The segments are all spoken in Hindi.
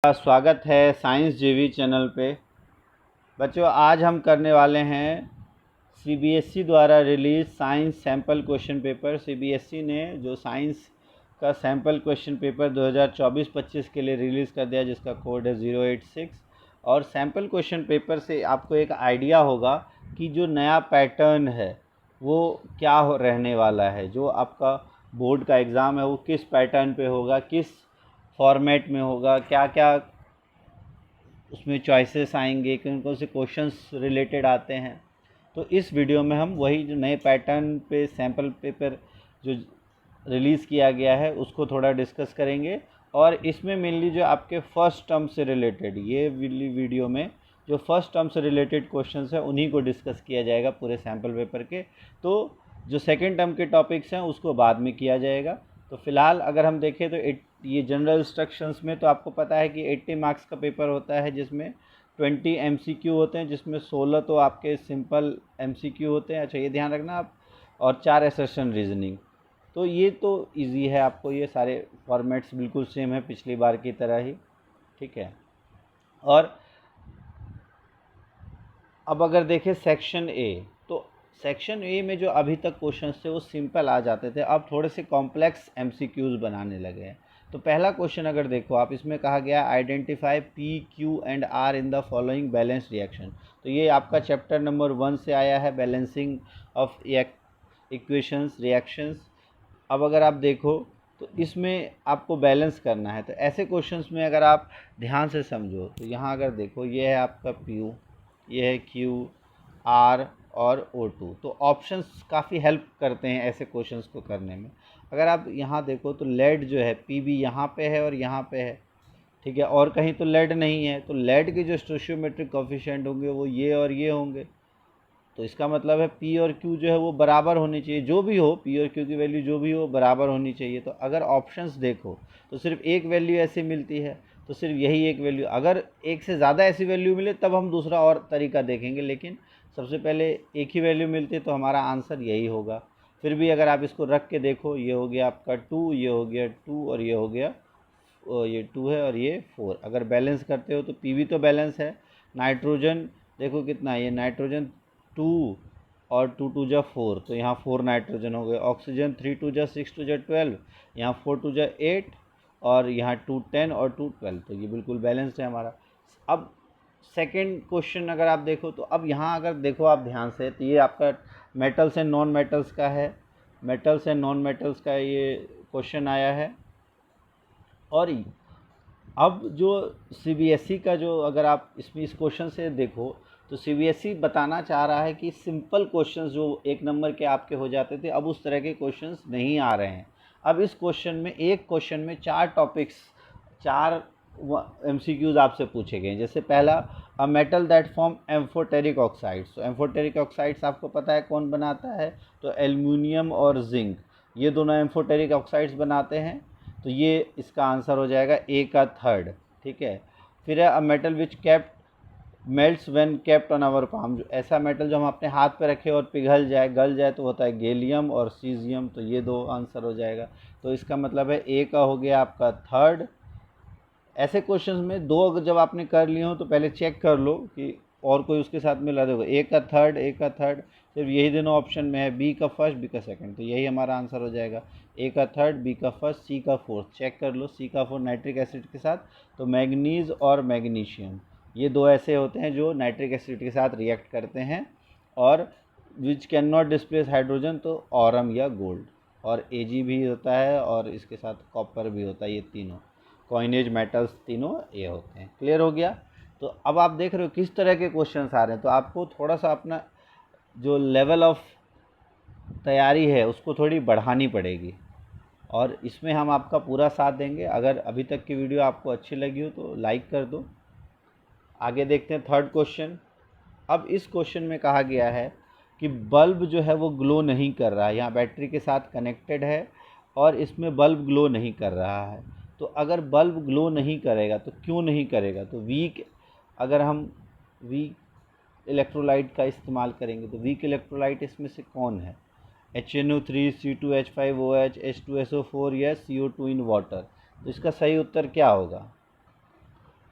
स्वागत है साइंस जीवी चैनल पे। बच्चों, आज हम करने वाले हैं सीबीएसई द्वारा release science sample question paper. CBSE ने जो साइंस का सैम्पल क्वेश्चन पेपर 2024-25 के लिए रिलीज़ कर दिया, जिसका कोड है 086। और सैम्पल क्वेश्चन पेपर से आपको एक आइडिया होगा कि जो नया पैटर्न है वो क्या रहने वाला है। जो आपका बोर्ड का एग्ज़ाम है वो किस पैटर्न पे होगा, किस फॉर्मेट में होगा, क्या क्या उसमें चॉइसेस आएंगे, कौन कौन से क्वेश्चंस रिलेटेड आते हैं। तो इस वीडियो में हम वही जो नए पैटर्न पे सैम्पल पेपर जो रिलीज़ किया गया है उसको थोड़ा डिस्कस करेंगे। और इसमें मेनली जो आपके फर्स्ट टर्म से रिलेटेड, ये वीडियो में जो फर्स्ट टर्म से रिलेटेड क्वेश्चंस हैं उन्हीं को डिस्कस किया जाएगा पूरे सैम्पल पेपर के। तो जो सेकेंड टर्म के टॉपिक्स हैं उसको बाद में किया जाएगा। तो फ़िलहाल अगर हम देखें तो ये जनरल इंस्ट्रक्शंस में तो आपको पता है कि 80 मार्क्स का पेपर होता है, जिसमें 20 एमसीक्यू होते हैं, जिसमें 16 तो आपके सिंपल एमसीक्यू होते हैं। अच्छा, ये ध्यान रखना आप। और 4 एसेशन रीजनिंग। तो ये तो इजी है, आपको ये सारे फॉर्मेट्स बिल्कुल सेम है पिछली बार की तरह ही, ठीक है। और अब अगर देखें सेक्शन ए, तो सेक्शन ए में जो अभी तक क्वेश्चंस थे वो सिंपल आ जाते थे, अब थोड़े से कॉम्प्लेक्स एमसीक्यूज़ बनाने लगे हैं। तो पहला क्वेश्चन अगर देखो आप, इसमें कहा गया identify P Q and R in the following balance reaction. तो ये आपका चैप्टर नंबर 1 से आया है, बैलेंसिंग ऑफ इक्वेशंस रिएक्शंस। अब अगर आप देखो तो इसमें आपको बैलेंस करना है। तो ऐसे क्वेश्चंस में अगर आप ध्यान से समझो तो यहाँ अगर देखो, ये है आपका पी, ये है क्यू, आर और O2। तो ऑप्शंस काफ़ी हेल्प करते हैं ऐसे क्वेश्चंस को करने में। अगर आप यहाँ देखो तो लेड जो है पी भी यहाँ पे है और यहाँ पे है, ठीक है, और कहीं तो लेड नहीं है। तो लेड के जो स्टोशियोमेट्रिक कोफिशिएंट होंगे वो ये और ये होंगे। तो इसका मतलब है पी और क्यू जो है वो बराबर होनी चाहिए, जो भी हो पी और क्यू की वैल्यू जो भी हो बराबर होनी चाहिए। तो अगर ऑप्शंस देखो तो सिर्फ एक वैल्यू ऐसी मिलती है, तो सिर्फ यही एक वैल्यू। अगर एक से ज़्यादा ऐसी वैल्यू मिले तब हम दूसरा और तरीका देखेंगे, लेकिन सबसे पहले एक ही वैल्यू मिलती है तो हमारा आंसर यही होगा। फिर भी अगर आप इसको रख के देखो, ये हो गया आपका 2, ये हो गया 2 और ये हो गया ये 2 है और ये 4। अगर बैलेंस करते हो तो पी भी तो बैलेंस है। नाइट्रोजन देखो कितना है, ये नाइट्रोजन 2 और 2 2 जा 4, तो यहाँ 4 नाइट्रोजन हो गए। ऑक्सीजन 3 2 जा 6 2 जा 12, यहाँ 4 2 जा 8 और यहाँ 2 10 और 2 12। तो ये बिल्कुल बैलेंस्ड है हमारा। अब सेकंड क्वेश्चन अगर आप देखो तो अब यहाँ अगर देखो आप ध्यान से, तो ये आपका मेटल्स एंड नॉन मेटल्स का है। मेटल्स एंड नॉन मेटल्स का ये क्वेश्चन आया है। और अब जो सीबीएसई का जो, अगर आप इसमें इस क्वेश्चन से देखो तो सीबीएसई बताना चाह रहा है कि सिंपल क्वेश्चंस जो एक नंबर के आपके हो जाते थे, अब उस तरह के क्वेश्चंस नहीं आ रहे हैं। अब इस क्वेश्चन में, एक क्वेश्चन में 4 टॉपिक्स, 4 एमसीक्यूज़ आपसे पूछे गए। जैसे पहला, a metal that form amphoteric oxides. तो एम्फोटेरिक ऑक्साइड्स आपको पता है कौन बनाता है, तो एल्युमिनियम और जिंक, ये दोनों एम्फोटेरिक ऑक्साइड्स बनाते हैं। तो ये इसका आंसर हो जाएगा ए का थर्ड, ठीक है। फिर है a metal which kept melts when kept on our palm. जो ऐसा मेटल जो हम अपने हाथ पे रखे और पिघल जाए, गल जाए, तो होता है गैलियम और सीजियम। तो ये 2 आंसर हो जाएगा। तो इसका मतलब है ए का हो गया आपका थर्ड। ऐसे क्वेश्चंस में 2 अगर जब आपने कर लिए हो तो पहले चेक कर लो कि और कोई उसके साथ मिला देखो, ए का थर्ड, ए का थर्ड, सिर्फ यही दोनों ऑप्शन में है, बी का फर्स्ट, बी का सेकंड। तो यही हमारा आंसर हो जाएगा, ए का थर्ड, बी का फर्स्ट, सी का फोर्थ। चेक कर लो, सी का फोर्थ नाइट्रिक एसिड के साथ, तो मैग्नीज और मैग्नीशियम, ये 2 ऐसे होते हैं जो नाइट्रिक एसिड के साथ रिएक्ट करते हैं। और which can not displace hydrogen, तो ऑरम या गोल्ड। और एजी भी होता है और इसके साथ कॉपर भी होता है। ये तीनों कॉइनेज मेटल्स तीनों ये होते हैं। क्लियर हो गया। तो अब आप देख रहे हो किस तरह के क्वेश्चंस आ रहे हैं। तो आपको थोड़ा सा अपना जो लेवल ऑफ तैयारी है उसको थोड़ी बढ़ानी पड़ेगी, और इसमें हम आपका पूरा साथ देंगे। अगर अभी तक की वीडियो आपको अच्छी लगी हो तो लाइक कर दो। आगे देखते हैं थर्ड क्वेश्चन। अब इस क्वेश्चन में कहा गया है कि बल्ब जो है वो ग्लो नहीं कर रहा है। यहाँ बैटरी के साथ कनेक्टेड है और इसमें बल्ब ग्लो नहीं कर रहा है। तो अगर बल्ब ग्लो नहीं करेगा तो क्यों नहीं करेगा, तो वीक, अगर हम वीक इलेक्ट्रोलाइट का इस्तेमाल करेंगे तो वीक इलेक्ट्रोलाइट इसमें से कौन है, HNO3, C2H5OH, H2SO4 या CO2 इन वाटर। तो इसका सही उत्तर क्या होगा।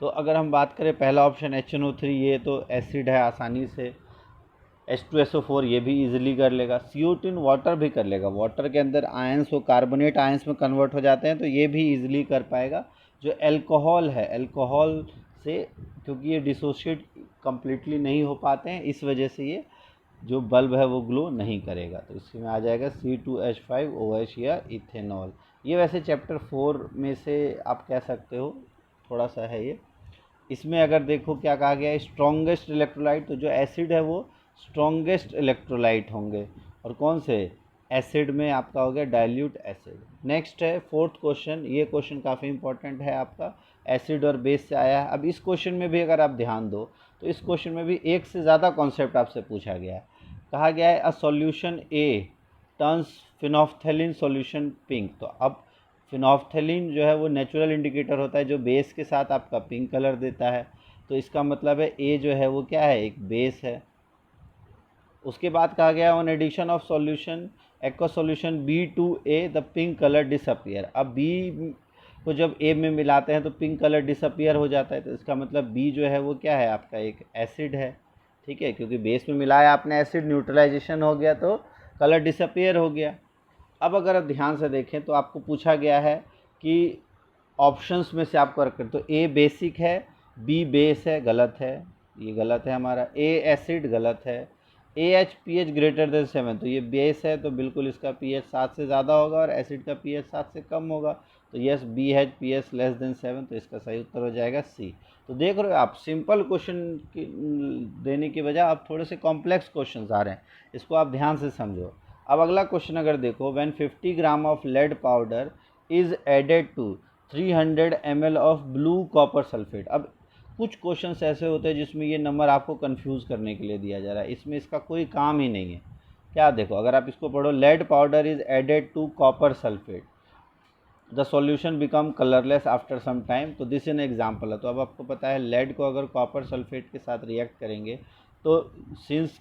तो अगर हम बात करें पहला ऑप्शन HNO3, ये तो एसिड है, आसानी से। H2SO4 ये भी इजीली कर लेगा। CO2 वाटर भी कर लेगा, वाटर के अंदर आयंस वो कार्बोनेट आयंस में कन्वर्ट हो जाते हैं, तो ये भी इजीली कर पाएगा। जो अल्कोहल है, अल्कोहल से क्योंकि ये डिसोशिएट कम्प्लीटली नहीं हो पाते हैं, इस वजह से ये जो बल्ब है वो ग्लो नहीं करेगा। तो इसमें आ जाएगा C2H5OH या इथेनॉल। ये वैसे चैप्टर 4 में से आप कह सकते हो, थोड़ा सा है ये। इसमें अगर देखो क्या कहा गया है, स्ट्रॉन्गेस्ट इलेक्ट्रोलाइट, तो जो एसिड है वो स्ट्रॉन्गेस्ट इलेक्ट्रोलाइट होंगे। और कौन से? एसिड में आपका हो गया डाइल्यूट एसिड। नेक्स्ट है 4th क्वेश्चन, ये क्वेश्चन काफ़ी इंपॉर्टेंट है आपका, एसिड और बेस से आया है। अब इस क्वेश्चन में भी अगर आप ध्यान दो तो इस क्वेश्चन में भी एक से ज़्यादा कॉन्सेप्ट आपसे पूछा गया है। कहा गया है a solution A turns phenolphthalein solution pink. तो अब फिनोफ्थेलिन जो है वो नेचुरल इंडिकेटर होता है जो बेस के साथ आपका पिंक कलर देता है, तो इसका मतलब है ए जो है वो क्या है, एक बेस है। उसके बाद कहा गया on addition of solution aqua solution B to A the pink colour disappear. अब बी को जब ए में मिलाते हैं तो पिंक कलर डिसअपियर हो जाता है, तो इसका मतलब बी जो है वो क्या है, आपका एक एसिड है। ठीक है, क्योंकि बेस में मिलाया आपने एसिड, न्यूट्रलाइजेशन हो गया तो कलर डिसअपियर हो गया। अब अगर आप ध्यान से देखें तो आपको पूछा गया है कि ऑप्शंस में से आपको रखें, तो ए बेसिक है, बी बेस है, गलत है, ये गलत है हमारा। ए एसिड गलत है। AH pH ग्रेटर देन 7, तो ये बेस है तो बिल्कुल इसका pH 7 से ज़्यादा होगा और एसिड का pH 7 से कम होगा, तो yes BH pH less than 7, तो इसका सही उत्तर हो जाएगा C। तो देख रहे हो आप, सिंपल क्वेश्चन देने की बजाय आप थोड़े से कॉम्प्लेक्स क्वेश्चन आ रहे हैं, इसको आप ध्यान से समझो। अब अगला क्वेश्चन अगर देखो, when 50 gram of lead powder is added to 300 ml of blue copper sulphate. अब कुछ क्वेश्चंस ऐसे होते हैं जिसमें ये नंबर आपको कंफ्यूज करने के लिए दिया जा रहा है, इसमें इसका कोई काम ही नहीं है। क्या देखो, अगर आप इसको पढ़ो, lead powder is added to copper sulphate, the solution become colourless after some time, तो दिस इन एग्जाम्पल है। तो अब आपको पता है लेड को अगर कॉपर सल्फेट के साथ रिएक्ट करेंगे तो सिंस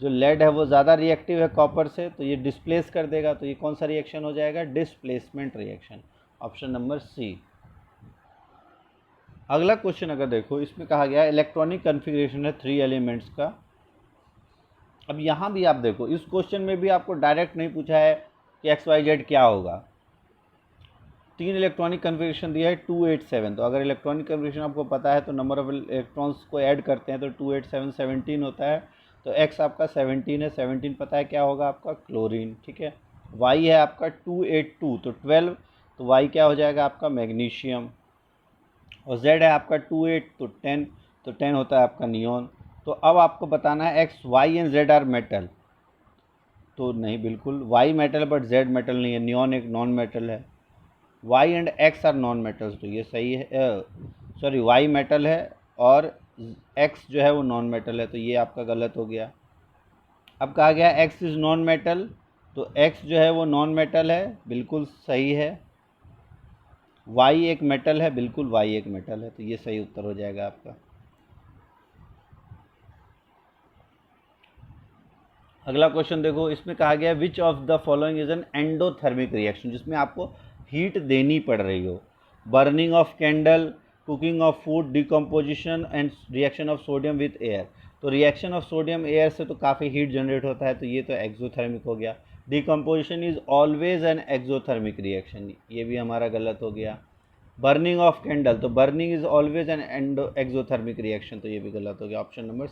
जो लेड है वो ज़्यादा रिएक्टिव है कॉपर से, तो ये डिस्प्लेस कर देगा, तो ये कौन सा रिएक्शन हो जाएगा, displacement reaction, option number C. अगला क्वेश्चन अगर देखो, इसमें कहा गया है इलेक्ट्रॉनिक कन्फिग्रेशन है 3 एलिमेंट्स का। अब यहाँ भी आप देखो, इस क्वेश्चन में भी आपको डायरेक्ट नहीं पूछा है कि XYZ क्या होगा। 3 इलेक्ट्रॉनिक कन्फिग्रेशन दिया है 287, तो अगर इलेक्ट्रॉनिक कन्फिग्रेशन आपको पता है तो नंबर ऑफ इलेक्ट्रॉन्स को ऐड करते हैं तो 287 17 होता है, तो X आपका 17 है, 17 पता है क्या होगा आपका, क्लोरीन। ठीक है, Y है आपका 282 तो 12, तो Y क्या हो जाएगा आपका, मैग्नीशियम। और Z है आपका 28 तो 10, तो 10 होता है आपका नियॉन। तो अब आपको बताना है X Y and Z are metal, तो नहीं, बिल्कुल Y metal but Z metal नहीं है, नियॉन एक नॉन मेटल है। Y and X are non metals, तो ये सही है, सॉरी Y मेटल है और X जो है वो नॉन मेटल है, तो ये आपका गलत हो गया। अब कहा गया X इज़ नॉन मेटल, तो X जो है वो नॉन मेटल है, बिल्कुल सही है। Y एक मेटल है, बिल्कुल Y एक मेटल है, तो ये सही उत्तर हो जाएगा आपका। अगला क्वेश्चन देखो, इसमें कहा गया विच of the following is an endothermic reaction, जिसमें आपको हीट देनी पड़ रही हो। Burning of candle, cooking of food, decomposition and reaction of sodium with air. तो रिएक्शन ऑफ सोडियम एयर से तो काफ़ी हीट जनरेट होता है, तो ये तो एक्सोथर्मिक हो गया। Decomposition is always an exothermic reaction, ये भी हमारा गलत हो गया। बर्निंग ऑफ कैंडल, तो burning is always an exothermic reaction, तो ये भी गलत हो गया, ऑप्शन नंबर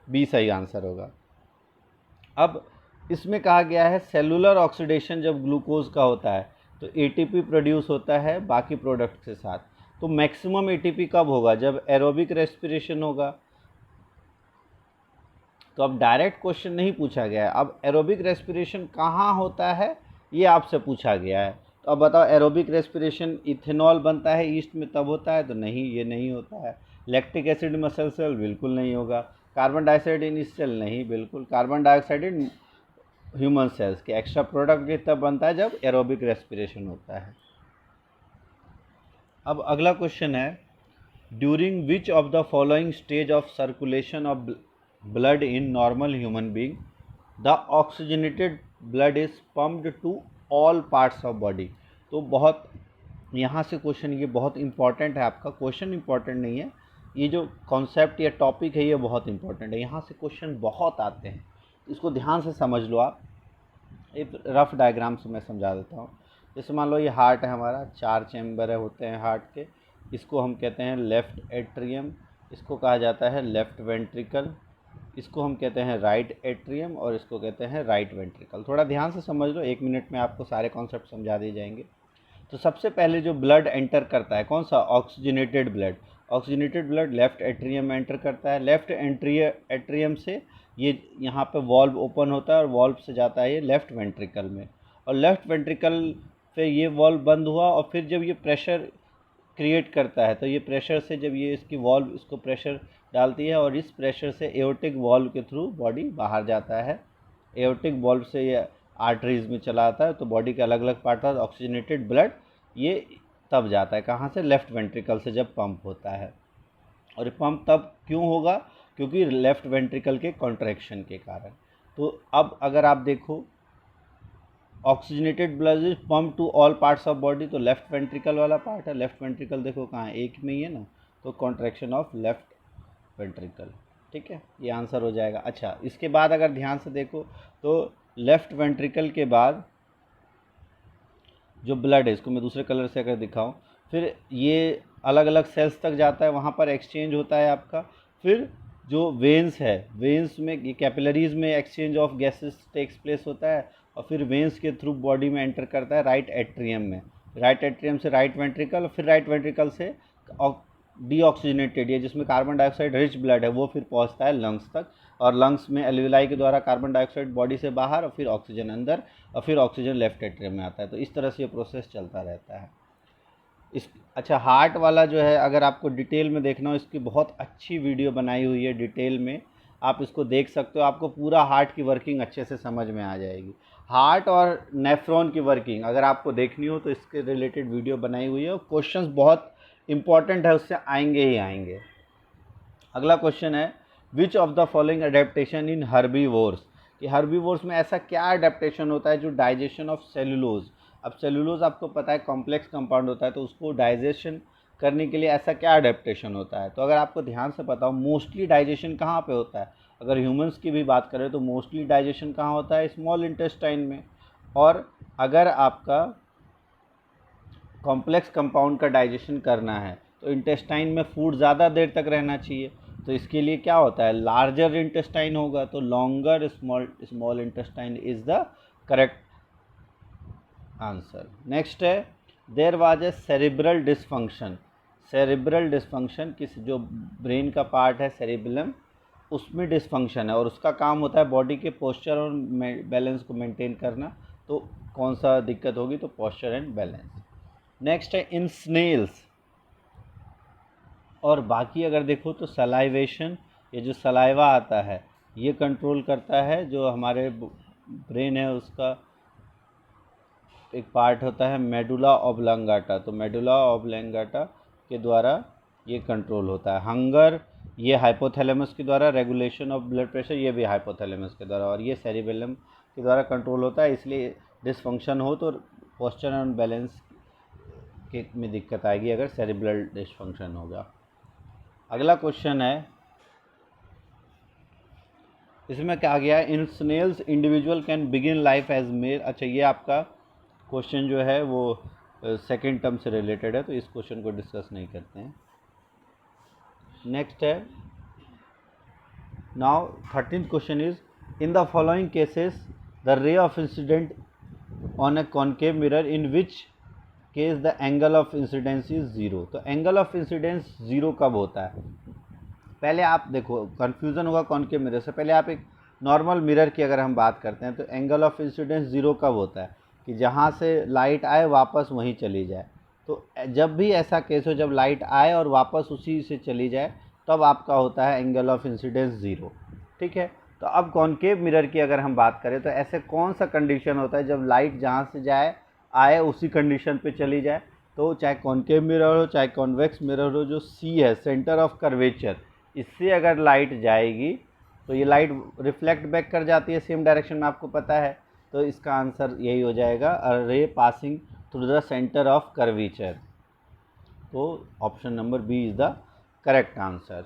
बी सही आंसर होगा। अब इसमें कहा गया है सेलुलर ऑक्सीडेशन जब ग्लूकोज का होता है तो एटीपी प्रोड्यूस होता है बाकी प्रोडक्ट के साथ, तो मैक्सिमम एटीपी कब होगा, जब एरोबिक रेस्पिरेशन होगा। तो अब डायरेक्ट क्वेश्चन नहीं पूछा गया है, अब एरोबिक रेस्पिरेशन कहाँ होता है ये आपसे पूछा गया है। तो अब बताओ, एरोबिक रेस्पिरेशन इथेनॉल बनता है ईस्ट में तब होता है, तो नहीं, ये नहीं होता है। लैक्टिक एसिड मसल सेल, बिल्कुल नहीं होगा। कार्बन डाइऑक्साइड इन सेल, नहीं, बिल्कुल। Carbon dioxide in human cells के एक्स्ट्रा प्रोडक्ट भी तब बनता है जब एरोबिक रेस्पिरेशन होता है। अब अगला क्वेश्चन है, during which of the following stage of circulation of blood in normal human being the oxygenated blood is pumped to all parts of body. तो बहुत यहाँ से क्वेश्चन ये बहुत इंपॉर्टेंट है, आपका क्वेश्चन इंपॉर्टेंट नहीं है, ये जो कॉन्सेप्ट या टॉपिक है ये बहुत इंपॉर्टेंट है, यहाँ से क्वेश्चन बहुत आते हैं, इसको ध्यान से समझ लो आप। एक रफ डायग्राम से मैं समझा देता हूँ। जैसे मान लो ये हार्ट है हमारा, 4 चैम्बर है होते हैं हार्ट के, इसको हम कहते हैं लेफ़्ट एट्रियम, इसको कहा जाता है लेफ़्ट वेंट्रिकल, इसको हम कहते हैं राइट एट्रियम और इसको कहते हैं राइट वेंट्रिकल। थोड़ा ध्यान से समझ लो, 1 मिनट में आपको सारे कॉन्सेप्ट समझा दिए जाएंगे। तो सबसे पहले जो ब्लड एंटर करता है कौन सा, oxygenated blood, oxygenated blood left atrium में एंटर करता है, लेफ़्ट एट्रियम से ये यहाँ पे वॉल्व ओपन होता है और वॉल्व से जाता है ये लेफ़्ट वेंट्रिकल में, और लेफ़्ट वेंट्रिकल पे ये वॉल्व बंद हुआ, और फिर जब ये प्रेशर क्रिएट करता है तो ये प्रेशर से जब ये इसकी वॉल्व इसको प्रेशर डालती है और इस प्रेशर से एओर्टिक वॉल्व के थ्रू बॉडी बाहर जाता है, एओर्टिक वॉल्व से ये आर्टरीज में चला आता है, तो बॉडी के अलग अलग पार्ट है, ऑक्सीजनेटेड ब्लड ये तब जाता है कहाँ से, लेफ़्ट वेंट्रिकल से जब पंप होता है। और पंप तब क्यों होगा, क्योंकि लेफ़्ट वेंट्रिकल के कॉन्ट्रैक्शन के कारण। तो अब अगर आप देखो oxygenated blood is pump to all parts of body, तो लेफ़्ट वेंट्रिकल वाला पार्ट है, लेफ़्ट वेंट्रिकल देखो कहाँ है, एक में ही है ना, तो कॉन्ट्रैक्शन ऑफ लेफ़्ट वेंट्रिकल, ठीक है, ये आंसर हो जाएगा। अच्छा, इसके बाद अगर ध्यान से देखो तो लेफ़्ट वेंट्रिकल के बाद जो ब्लड है, इसको मैं दूसरे कलर से अगर दिखाऊं, फिर ये अलग अलग सेल्स तक जाता है, वहाँ पर एक्सचेंज होता है आपका, फिर जो वेन्स है, वेन्स में ये कैपिलरीज में exchange of gases takes place होता है, और फिर वेन्स के थ्रू बॉडी में एंटर करता है राइट एट्रियम में, राइट एट्रियम से राइट वेंट्रिकल, और फिर राइट वेंट्रिकल से डीऑक्सीजनेटेड ये जिसमें कार्बन डाइऑक्साइड रिच ब्लड है वो फिर पहुंचता है लंग्स तक, और लंग्स में एल्विलाई के द्वारा कार्बन डाइऑक्साइड बॉडी से बाहर, और फिर ऑक्सीजन अंदर, और फिर ऑक्सीजन लेफ्ट एट्रियम में आता है। तो इस तरह से ये प्रोसेस चलता रहता है। इस अच्छा, हार्ट वाला जो है अगर आपको डिटेल में देखना हो, इसकी बहुत अच्छी वीडियो बनाई हुई है डिटेल में, आप इसको देख सकते हो, आपको पूरा हार्ट की वर्किंग अच्छे से समझ में आ जाएगी। हार्ट और नेफ्रॉन की वर्किंग अगर आपको देखनी हो तो इसके रिलेटेड वीडियो बनाई हुई है, और क्वेश्चंस बहुत इंपॉर्टेंट है, उससे आएंगे ही आएंगे। अगला क्वेश्चन है विच of the following adaptation in herbivores, कि हर्बीवोर्स में ऐसा क्या अडेप्टेशन होता है जो डाइजेशन ऑफ सेलुलोज, अब सेलुलोज आपको पता है कॉम्प्लेक्स कंपाउंड होता है, तो उसको डाइजेशन करने के लिए ऐसा क्या अडेप्टेशन होता है। तो अगर आपको ध्यान से पता हो मोस्टली डाइजेशन कहाँ पे होता है, अगर ह्यूमंस की भी बात करें तो मोस्टली डाइजेशन कहाँ होता है, स्मॉल इंटेस्टाइन में, और अगर आपका कॉम्प्लेक्स कंपाउंड का डाइजेशन करना है तो इंटेस्टाइन में फूड ज़्यादा देर तक रहना चाहिए, तो इसके लिए क्या होता है, लार्जर इंटेस्टाइन होगा, तो longer small intestine is the correct answer. Next है there was a cerebral dysfunction, cerebral dysfunction किस जो ब्रेन का पार्ट है सेरिबेलम उसमें डिसफंक्शन है, और उसका काम होता है बॉडी के पोस्चर और बैलेंस को मेंटेन करना, तो कौन सा दिक्कत होगी, तो पोस्चर एंड बैलेंस। नेक्स्ट है इन स्नेल्स, और बाकी अगर देखो तो सलाइवेशन, ये जो सलाइवा आता है ये कंट्रोल करता है, जो हमारे ब्रेन है उसका एक पार्ट होता है मेडुला ऑब्लांगाटा, तो मेडुला ऑब्लांगाटा के द्वारा ये कंट्रोल होता है। हंगर ये हाइपोथैलेमस के द्वारा, रेगुलेशन ऑफ ब्लड प्रेशर ये भी हाइपोथैलेमस के द्वारा, और ये सेरिबेलम के द्वारा कंट्रोल होता है, इसलिए डिसफंक्शन हो तो पोस्चर एंड बैलेंस के में दिक्कत आएगी अगर सेरिब्रल डिसफंक्शन होगा। अगला क्वेश्चन है, इसमें क्या गया, in snails individual can begin life as male, अच्छा ये आपका क्वेश्चन जो है वो सेकेंड टर्म से रिलेटेड है, तो इस क्वेश्चन को डिस्कस नहीं करते हैं। नेक्स्ट है now 13th question is in the following cases the ray of incident on A concave mirror in which case the angle of incidence is zero, तो एंगल ऑफ इंसिडेंस ज़ीरो कब होता है, पहले आप देखो कन्फ्यूज़न होगा कॉनकेव मिरर से, पहले आप एक नॉर्मल मिरर की अगर हम बात करते हैं तो एंगल ऑफ इंसिडेंस ज़ीरो कब होता है, कि जहाँ से लाइट आए वापस वहीं चली जाए, तो जब भी ऐसा केस हो जब लाइट आए और वापस उसी से चली जाए तब आपका होता है एंगल ऑफ इंसिडेंस ज़ीरो, ठीक है। तो अब कॉनकेव मिरर की अगर हम बात करें तो ऐसे कौन सा कंडीशन होता है जब लाइट जहाँ से जाए आए उसी कंडीशन पे चली जाए, तो चाहे कॉनकेव मिरर हो चाहे कॉन्वेक्स मिरर हो, जो सी है सेंटर ऑफ कर्वेचर, इससे अगर लाइट जाएगी तो ये लाइट रिफ्लेक्ट बैक कर जाती है सेम डायरेक्शन में, आपको पता है, तो इसका आंसर यही हो जाएगा, a ray passing through the centre of curvature. तो option number B is the correct answer.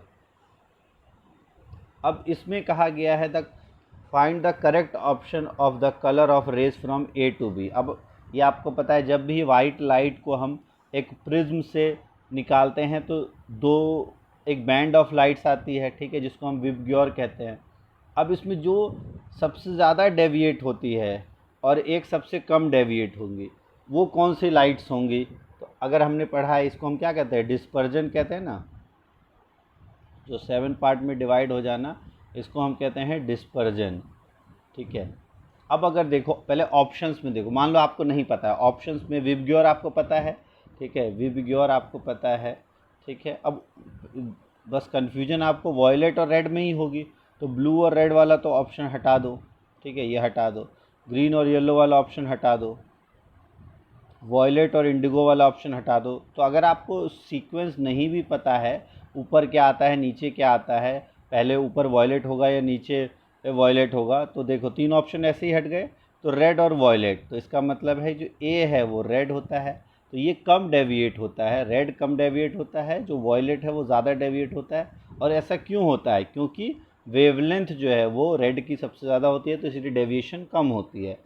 अब इसमें कहा गया है the find the correct option of the colour of rays from A to B. अब ये आपको पता है जब भी वाइट लाइट को हम एक प्रिज्म से निकालते हैं तो दो एक बैंड ऑफ लाइट्स आती है, ठीक है, जिसको हम विबग्योर कहते हैं। अब इसमें जो सबसे ज़्यादा डेविएट होती है और एक सबसे कम डेविएट होंगी, वो कौन सी लाइट्स होंगी? तो अगर हमने पढ़ा है इसको हम क्या कहते हैं, डिस्पर्जन कहते हैं ना, जो 7 पार्ट में डिवाइड हो जाना, इसको हम कहते हैं डिस्पर्जन, ठीक है। अब अगर देखो पहले ऑप्शंस में देखो, मान लो आपको नहीं पता है, ऑप्शंस में विबग्योर आपको पता है, ठीक है, विबग्योर आपको पता है, ठीक है। अब बस कन्फ्यूजन आपको वॉयलेट और रेड में ही होगी, तो ब्लू और रेड वाला तो ऑप्शन हटा दो, ठीक है, ये हटा दो। ग्रीन और येलो वाला ऑप्शन हटा दो, वॉयलेट और इंडिगो वाला ऑप्शन हटा दो। तो अगर आपको सीक्वेंस नहीं भी पता है, ऊपर क्या आता है नीचे क्या आता है, पहले ऊपर वॉयलेट होगा या नीचे वॉयलेट होगा, तो देखो 3 ऑप्शन ऐसे ही हट गए, तो रेड और वॉयलेट। तो इसका मतलब है जो ए है वो रेड होता है, तो ये कम डेविएट होता है, रेड कम डेविएट होता है, जो वॉयलेट है वो ज़्यादा डेविएट होता है। और ऐसा क्यों होता है? क्योंकि वेवलेंथ जो है वो रेड की सबसे ज़्यादा होती है, तो इसलिए डेविएशन कम होती है।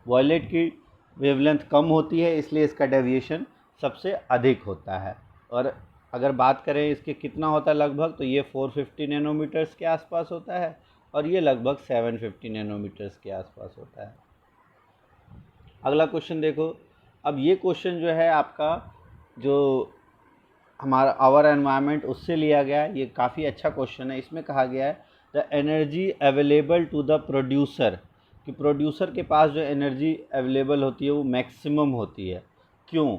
वॉयलेट की वेवलेंथ कम होती है, इसलिए इसका डेविएशन सबसे अधिक होता है। और अगर बात करें इसके कितना होता है लगभग, तो ये 450 नैनोमीटर्स के आसपास होता है और ये लगभग 750 नैनोमीटर्स के आसपास होता है। अगला क्वेश्चन देखो। अब ये क्वेश्चन जो है आपका जो हमारा आवर एनवायरनमेंट उससे लिया गया है, ये काफ़ी अच्छा क्वेश्चन है। इसमें कहा गया है the energy available to the producer, कि प्रोड्यूसर के पास जो एनर्जी अवेलेबल होती है वो मैक्सिमम होती है। क्यों?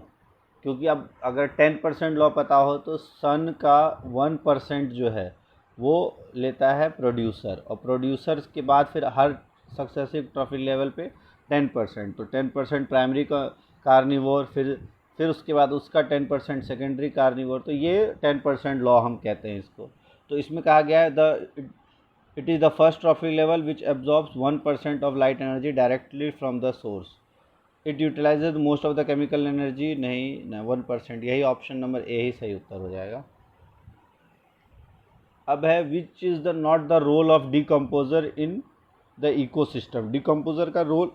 क्योंकि अब अगर 10% लॉ पता हो तो सन का 1% जो है वो लेता है प्रोड्यूसर, और प्रोड्यूसर के बाद फिर हर सक्सेसिव ट्रॉफिक लेवल पे 10%, तो 10% प्राइमरी का कार्निवोर, फिर उसके बाद उसका 10% सेकेंडरी कार्निवोर, तो ये 10% लॉ हम कहते हैं इसको। तो इसमें कहा गया है it is the first trophic level which absorbs 1% of light energy directly from the source. It utilises most of the chemical energy, नहीं 1%, यही ऑप्शन नंबर ए ही सही उत्तर हो जाएगा। अब है which is the not the role of decomposer in the ecosystem. Decomposer का रोल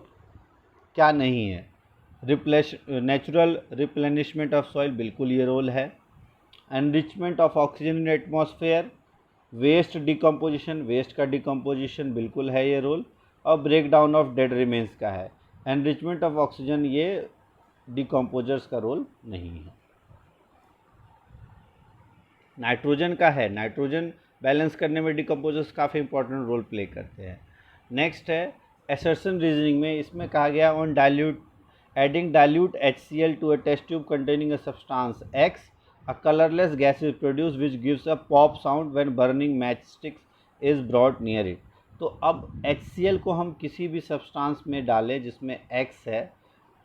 क्या नहीं है? नेचुरल रिप्लेनिशमेंट ऑफ सॉइल, बिल्कुल ये रोल है। Enrichment of oxygen in atmosphere, waste decomposition, waste का डिकम्पोजिशन बिल्कुल है ये रोल। और break down of dead remains का है। एनरिचमेंट ऑफ ऑक्सीजन ये डिकम्पोजर्स का रोल नहीं है। नाइट्रोजन का है, नाइट्रोजन बैलेंस करने में डिकम्पोजर्स काफ़ी इंपॉर्टेंट रोल प्ले करते हैं। नेक्स्ट है असर्शन रीजनिंग में, इसमें कहा गया on dilute adding dilute HCl to a test tube containing a substance X, a colorless gas is produced which gives a pop sound when burning matchsticks is brought near it। तो अब HCl को हम किसी भी सब्सटेंस में डालें जिसमें X है,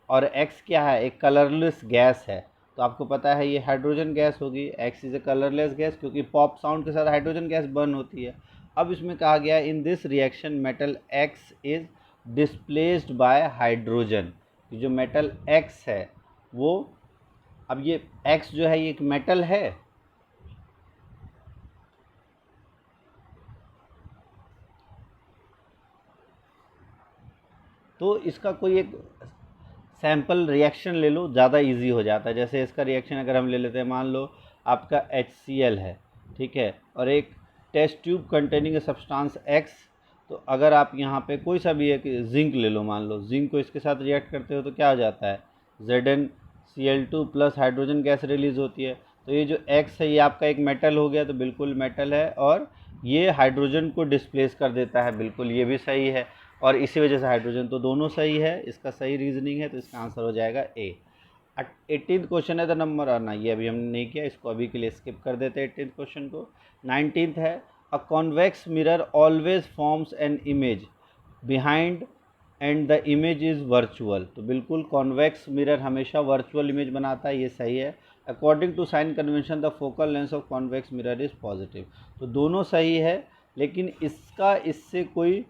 और X क्या है? एक कलरलेस गैस है, तो आपको पता है ये हाइड्रोजन गैस होगी। X is a colourless gas, क्योंकि पॉप साउंड के साथ हाइड्रोजन गैस बर्न होती है। अब इसमें कहा गया in this reaction metal X is displaced by hydrogen, जो मेटल X है वो, अब ये X जो है ये एक मेटल है, तो इसका कोई एक सैम्पल रिएक्शन ले लो, ज़्यादा इजी हो जाता है। जैसे इसका रिएक्शन अगर हम ले लेते हैं, मान लो आपका HCl है, ठीक है, और एक test tube containing substance X, तो अगर आप यहाँ पे कोई सा भी एक जिंक ले लो, मान लो जिंक को इसके साथ रिएक्ट करते हो तो क्या हो जाता है? ZnCl2 plus hydrogen gas release होती है। तो ये जो X है ये आपका एक मेटल हो गया, तो बिल्कुल मेटल है, और ये हाइड्रोजन को डिस्प्लेस कर देता है, बिल्कुल ये भी सही है, और इसी वजह से हाइड्रोजन, तो दोनों सही है, इसका सही रीजनिंग है, तो इसका आंसर हो जाएगा ए। 18th क्वेश्चन है द नंबर, और ना ये अभी हमने नहीं किया, इसको अभी के लिए स्किप कर देते हैं 18th क्वेश्चन को। 19th है a convex mirror always forms an image behind and the image is virtual. तो बिल्कुल कॉन्वेक्स मिरर हमेशा वर्चुअल इमेज बनाता है, ये सही है। According to sign convention the focal length of convex mirror is positive. तो दोनों सही है, लेकिन इसका इससे कोई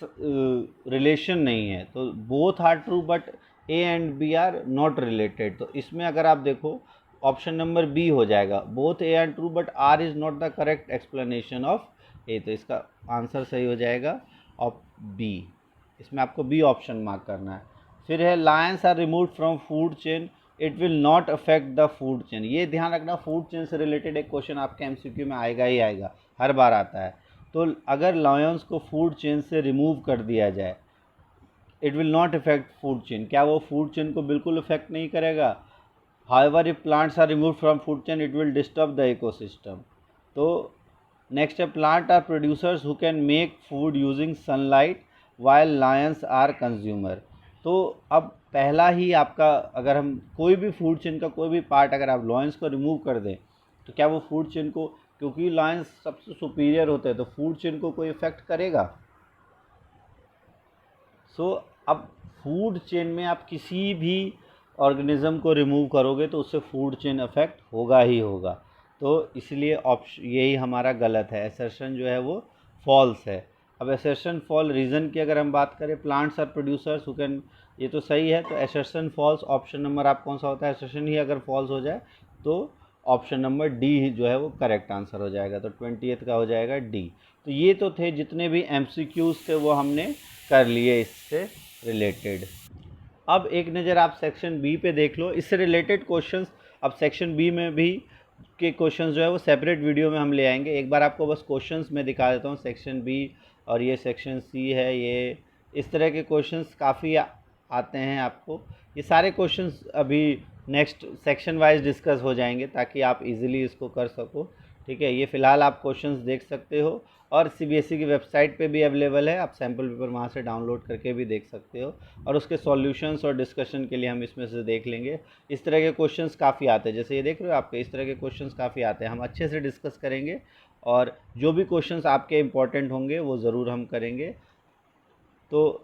रिलेशन नहीं है, तो both are true but A and B are not related. तो इसमें अगर आप देखो ऑप्शन नंबर बी हो जाएगा, both A R true but R is not the correct explanation of A. तो इसका आंसर सही हो जाएगा ऑफ बी। इसमें आपको बी ऑप्शन मार्क करना है। फिर है lions are removed from food chain, it will not affect the food chain. ये ध्यान रखना, फूड चेन से रिलेटेड एक क्वेश्चन आपके एमसीक्यू में आएगा ही आएगा, हर बार आता है। तो अगर लायंस को फूड चेन से रिमूव कर दिया जाए, it will not effect food chain, क्या वो फूड चेन को बिल्कुल इफेक्ट नहीं करेगा? However if plants are remove from food chain it will disturb the ecosystem. तो नेक्स्ट है plant are producers who can make food using sunlight while lions are consumer. तो अब पहला ही आपका, अगर हम कोई भी फूड चेन का कोई भी पार्ट अगर आप लायंस को रिमूव कर दें तो क्या वो फूड चेन को, क्योंकि लायंस सबसे सुपीरियर होते हैं तो फूड चेन को कोई इफेक्ट करेगा? सो अब फूड चेन में आप किसी भी ऑर्गेनिज्म को रिमूव करोगे तो उससे फूड चेन अफेक्ट होगा ही होगा। तो इसलिए ऑप्शन यही हमारा गलत है, असर्शन जो है वो फॉल्स है। अब असर्शन फॉल रीज़न की अगर हम बात करें, plants are producers who can, ये तो सही है। तो असर्शन फॉल्स, ऑप्शन नंबर आप कौन सा होता है, असर्शन ही अगर फॉल्स हो जाए तो ऑप्शन नंबर डी जो है वो करेक्ट आंसर हो जाएगा। तो 20th का हो जाएगा डी। तो ये तो थे जितने भी एमसीक्यूज़ थे वो हमने कर लिए इससे रिलेटेड। अब एक नज़र आप सेक्शन बी पे देख लो, इससे रिलेटेड क्वेश्चंस अब सेक्शन बी में भी के क्वेश्चंस जो है वो सेपरेट वीडियो में हम ले आएंगे। एक बार आपको बस क्वेश्चंस मैं दिखा देता हूँ, सेक्शन बी और ये सेक्शन सी है। ये इस तरह के क्वेश्चंस काफ़ी आते हैं आपको। ये सारे क्वेश्चंस अभी नेक्स्ट सेक्शन वाइज डिस्कस हो जाएंगे ताकि आप इजीली इसको कर सको। ठीक है, ये फ़िलहाल आप क्वेश्चंस देख सकते हो और सीबीएसई की वेबसाइट पे भी अवेलेबल है, आप सैम्पल पेपर वहाँ से डाउनलोड करके भी देख सकते हो। और उसके सॉल्यूशंस और डिस्कशन के लिए हम इसमें से देख लेंगे। इस तरह के क्वेश्चंस काफ़ी आते हैं, जैसे ये देख रहे हो आपके, इस तरह के क्वेश्चंस काफ़ी आते हैं। हम अच्छे से डिस्कस करेंगे और जो भी क्वेश्चंस आपके इंपॉर्टेंट होंगे वो ज़रूर हम करेंगे। तो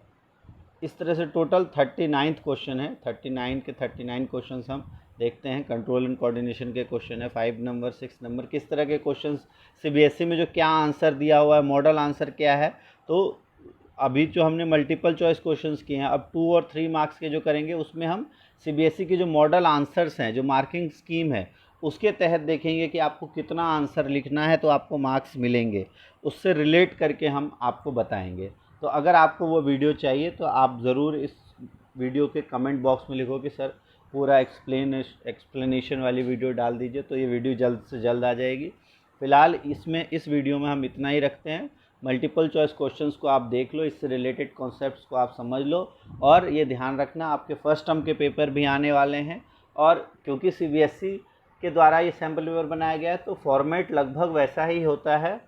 इस तरह से टोटल 39 क्वेश्चन है, 39 के 39 क्वेश्चंस हम देखते हैं। कंट्रोल एंड कोऑर्डिनेशन के क्वेश्चन है 5 नंबर 6 नंबर, किस तरह के क्वेश्चंस सीबीएसई में जो क्या आंसर दिया हुआ है, मॉडल आंसर क्या है। तो अभी जो हमने मल्टीपल चॉइस क्वेश्चंस किए हैं, अब 2 और 3 मार्क्स के जो करेंगे उसमें हम सीबीएसई के जो मॉडल आंसर्स हैं, जो मार्किंग स्कीम है उसके तहत देखेंगे कि आपको कितना आंसर लिखना है तो आपको मार्क्स मिलेंगे, उससे रिलेट करके हम आपको बताएंगे। तो अगर आपको वो वीडियो चाहिए तो आप ज़रूर इस वीडियो के कमेंट बॉक्स में लिखो कि सर पूरा एक्सप्लेनेशन वाली वीडियो डाल दीजिए, तो ये वीडियो जल्द से जल्द आ जाएगी। फ़िलहाल इस वीडियो में हम इतना ही रखते हैं। मल्टीपल चॉइस क्वेश्चंस को आप देख लो, इससे रिलेटेड कॉन्सेप्ट्स को आप समझ लो और ये ध्यान रखना आपके फर्स्ट टर्म के पेपर भी आने वाले हैं। और क्योंकि सीबीएसई के द्वारा ये सैम्पल पेपर बनाया गया है तो फॉर्मेट लगभग वैसा ही होता है,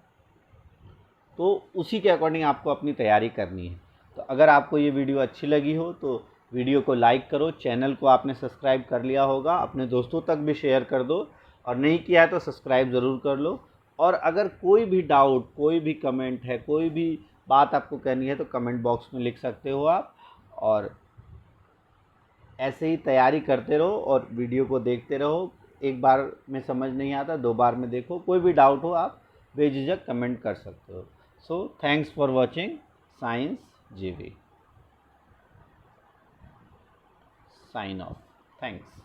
तो उसी के अकॉर्डिंग आपको अपनी तैयारी करनी है। तो अगर आपको ये वीडियो अच्छी लगी हो तो वीडियो को लाइक करो, चैनल को आपने सब्सक्राइब कर लिया होगा, अपने दोस्तों तक भी शेयर कर दो और नहीं किया है तो सब्सक्राइब ज़रूर कर लो। और अगर कोई भी डाउट, कोई भी कमेंट है, कोई भी बात आपको कहनी है तो कमेंट बॉक्स में लिख सकते हो आप। और ऐसे ही तैयारी करते रहो और वीडियो को देखते रहो। एक बार में समझ नहीं आता, 2 बार में देखो। कोई भी डाउट हो आप बेझिझक कमेंट कर सकते हो। So thanks for watching Science GV. Sign off. Thanks.